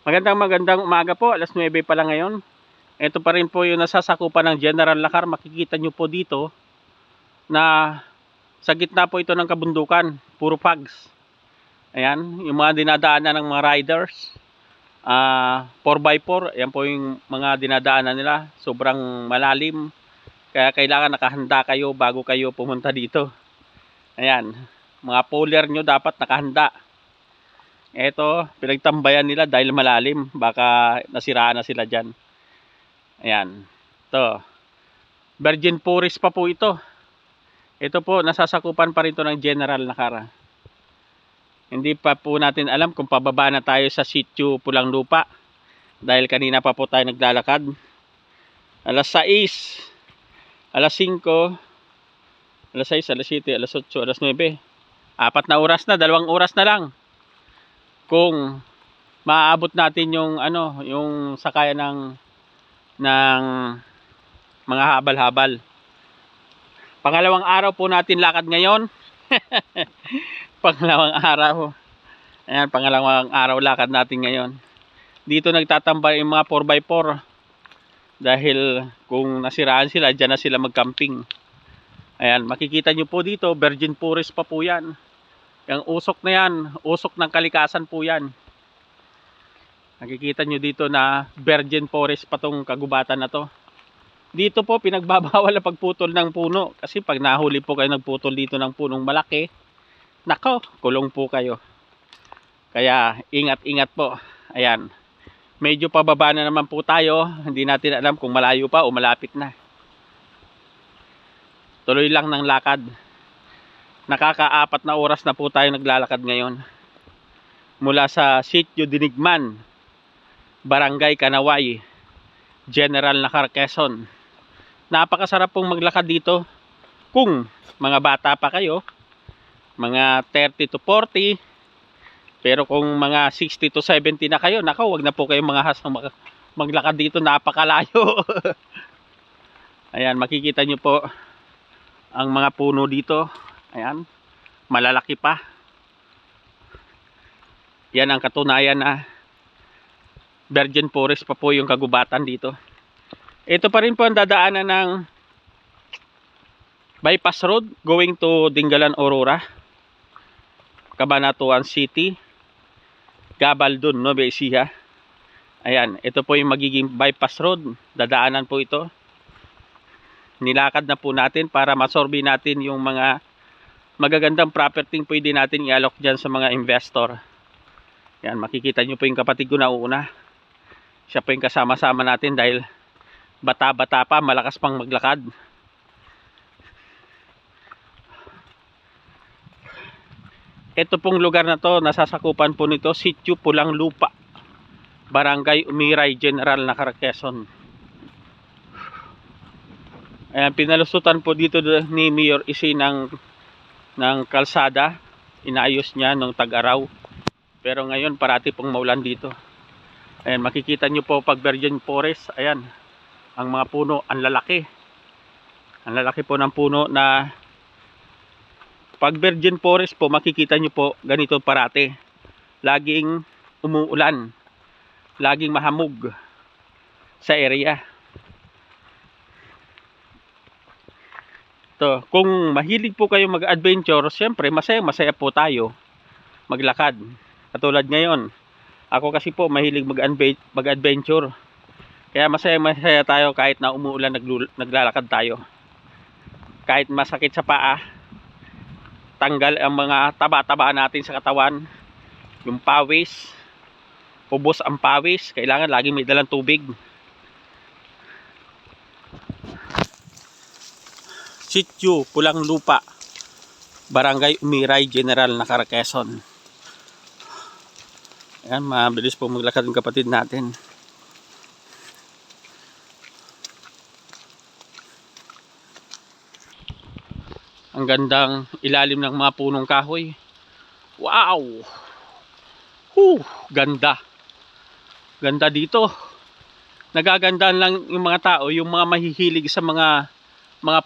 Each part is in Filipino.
Magandang umaga po, alas 9 pa lang ngayon. Ito pa rin po yung nasasakupan ng General Lacar. Makikita nyo po dito na sa gitna po ito ng kabundukan, puro fogs. Ayan, yung mga dinadaanan ng mga riders, 4x4, ayan po yung mga dinadaanan nila. Sobrang malalim, kaya kailangan nakahanda kayo bago kayo pumunta dito. Ayan, mga poler nyo dapat nakahanda. Ito, pinagtambayan nila dahil malalim. Baka nasiraan na sila dyan. Ayan. Ito. Virgin Forest pa po ito. Ito po, nasasakupan pa rin ito ng General Lacar. Hindi pa po natin alam kung pababa na tayo sa sitio Pulang Lupa. Dahil kanina pa po tayo naglalakad. Alas 6, alas 5, alas 6, alas 7, alas 8, alas 9. 4 na oras na, 2 oras na lang. Kung maaabot natin yung yung sakayan ng mga habal-habal. Pangalawang araw po natin lakad ngayon. Pangalawang araw. Ayan, pangalawang araw lakad natin ngayon. Dito nagtatambay yung mga 4x4. Dahil kung nasiraan sila, dyan na sila magcamping. Ayan, makikita nyo po dito, Virgin Forest pa po yan. Yung usok na yan, usok ng kalikasan po yan. Nakikita nyo dito na Virgin Forest pa tong kagubatan na to. Dito po pinagbabawal ang pagputol ng puno. Kasi pag nahuli po kayo nagputol dito ng punong malaki, nako, kulong po kayo. Kaya ingat-ingat po. Ayan. Medyo pababa na naman po tayo. Hindi natin alam kung malayo pa o malapit na. Tuloy lang ng lakad. Nakaka-4 na oras na po tayo naglalakad ngayon. Mula sa Sitio Dinigman, Barangay Kanaway, General Lacar, Quezon. Napakasarap pong maglakad dito. Kung mga bata pa kayo, mga 30 to 40. Pero kung mga 60 to 70 na kayo, nako, wag na po kayong mga hasang maglakad dito. Napakalayo. Ayan, makikita nyo po ang mga puno dito. Ayan, malalaki pa. Yan ang katunayan na Virgin Forest pa po yung kagubatan dito. Ito pa rin po ang dadaanan ng bypass road going to Dingalan, Aurora, Cabanatuan City, Gabaldon, Nueva Ecija. Ayan, ito po yung magiging bypass road. Dadaanan po ito. Nilakad na po natin para masorbi natin yung mga magagandang property pwede natin i-alok dyan sa mga investor. Yan, makikita nyo po yung kapatid ko na uuna. Siya po yung kasama-sama natin dahil bata-bata pa, malakas pang maglakad. Ito pong lugar na to, nasasakupan po nito, Sitio Pulang Lupa, Barangay Umiray, General Lacar, Quezon. Ayan, pinalusutan po dito ni Mayor Isi ng kalsada. Inaayos niya nung tag-araw. Pero ngayon parati pong maulan dito. Ayan, makikita nyo po pag Virgin Forest. Ayan, ang mga puno, ang lalaki. Ang lalaki po ng puno na pag Virgin Forest po, makikita nyo po ganito parati. Laging umuulan. Laging mahamog sa area. To, kung mahilig po kayo mag-adventure, siyempre masaya po tayo maglakad. Katulad ngayon, ako kasi po mahilig mag-adventure. Kaya masaya tayo kahit na umuulan, naglalakad tayo. Kahit masakit sa paa, tanggal ang mga taba-taba natin sa katawan, yung pawis, ubos ang pawis, kailangan lagi may dalang tubig. Sitio Pulang Lupa, Barangay Umiray, General Lacar, Quezon. Ayan, mabilis po maglakad ng kapatid natin. Ang gandang ilalim ng mga punong kahoy. Wow! Ganda. Ganda dito. Nagagandaan lang yung mga tao, yung mga mahihilig sa mga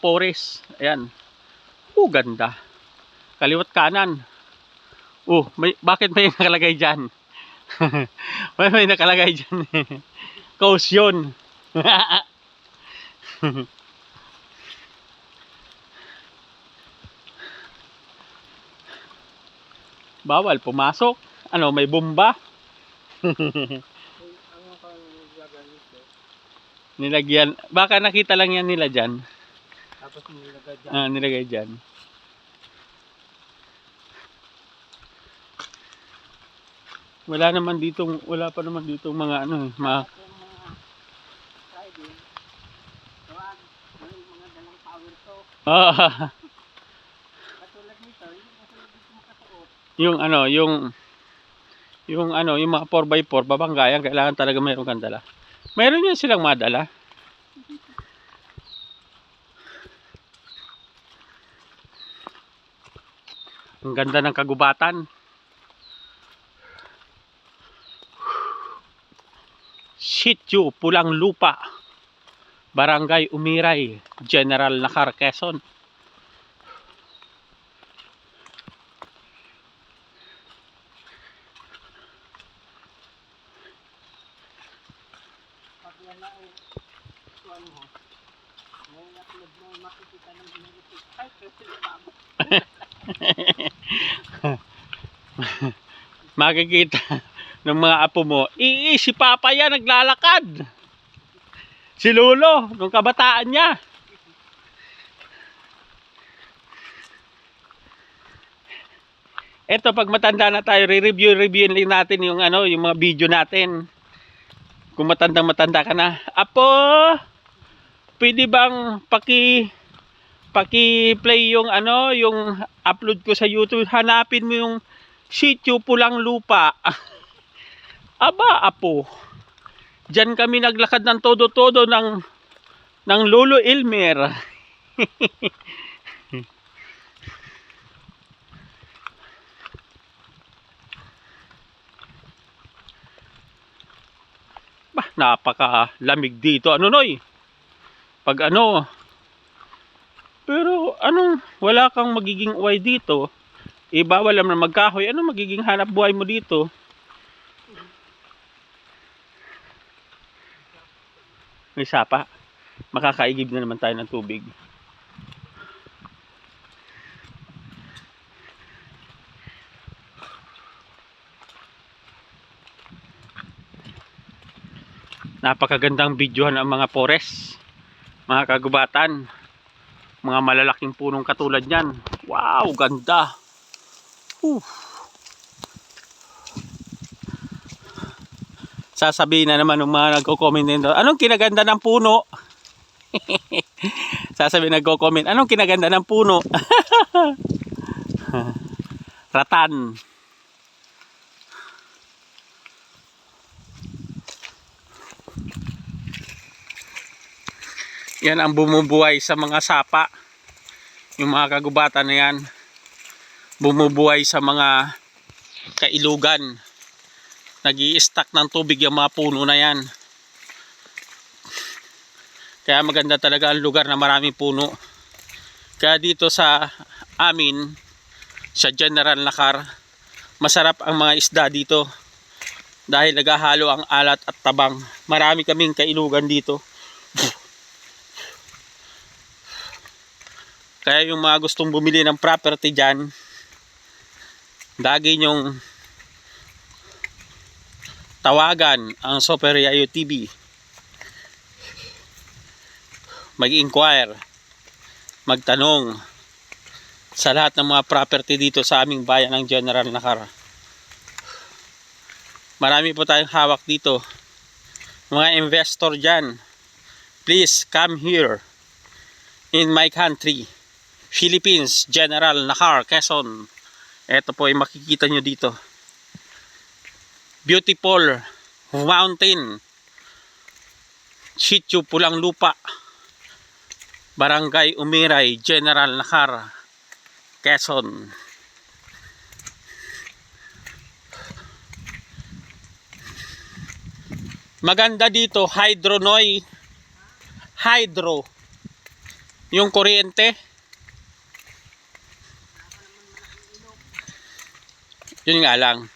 forest. Ayan. Ganda. Kaliwat kanan. Bakit may nakalagay dyan? May nakalagay dyan. Caution. Bawal pumasok. Ano, may bomba. Nilagyan. Baka nakita lang yan nila dyan. Tapos nilagay dyan. Nilagay dyan. Wala pa naman ditong mga ano, mga yung ano, yung mga 4x4 babanggayan, kailangan talaga mayroon kang dala. Mayroon yan silang madala. Ang ganda ng kagubatan. Sitio Pulang Lupa, Barangay Umiray, General Nakar, Quezon. Makikita ng mga apo mo, si Papa yan naglalakad. Si Lolo, nung kabataan niya. Eto, pag matanda na tayo, re-reviewin lang natin yung yung mga video natin. Kung matanda ka na, apo, pwede bang paki-play yung yung upload ko sa YouTube, hanapin mo yung Sitio Pulang Lupa. Aba, apo. Diyan kami naglakad ng todo-todo ng Lolo Elmer. Bah, napaka-lamig dito. Ano, Noy? Pag pero wala kang magiging uway dito. Bawal naman magkahoy. Ano magiging hanap buhay mo dito? May sapa. Makakaigib na naman tayo ng tubig. Napakagandang videohan ang mga forest, mga kagubatan, mga malalaking punong katulad niyan. Wow, ganda. Sasabihin na naman ng mga nagko-comment nito, anong kinaganda ng puno? Sasabihin nagko-comment, anong kinaganda ng puno? Ratan. Yan ang bumubuhay sa mga sapa. Yung mga kagubatan na yan, bumubuhay sa mga kailugan. Nag-i-stack ng tubig yung mga puno na yan. Kaya maganda talaga ang lugar na maraming puno. Kaya dito sa amin, sa General Nakar, masarap ang mga isda dito. Dahil naghahalo ang alat at tabang. Marami kaming kailugan dito. Kaya yung mga gustong bumili ng property dyan, lagi nyong tawagan ang Super Yayo TV. Mag-inquire, magtanong sa lahat ng mga property dito sa aming bayan ng General Nakar. Marami po tayong hawak dito. Mga investor dyan, please come here in my country, Philippines, General Nakar, Quezon. Ito po yung makikita nyo dito. Beautiful mountain, Sitio Pulang Lupa, Barangay Umiray, General Nakar, Quezon. Maganda dito, hydro, Noy. Hydro. Yung kuryente. Yun nga lang.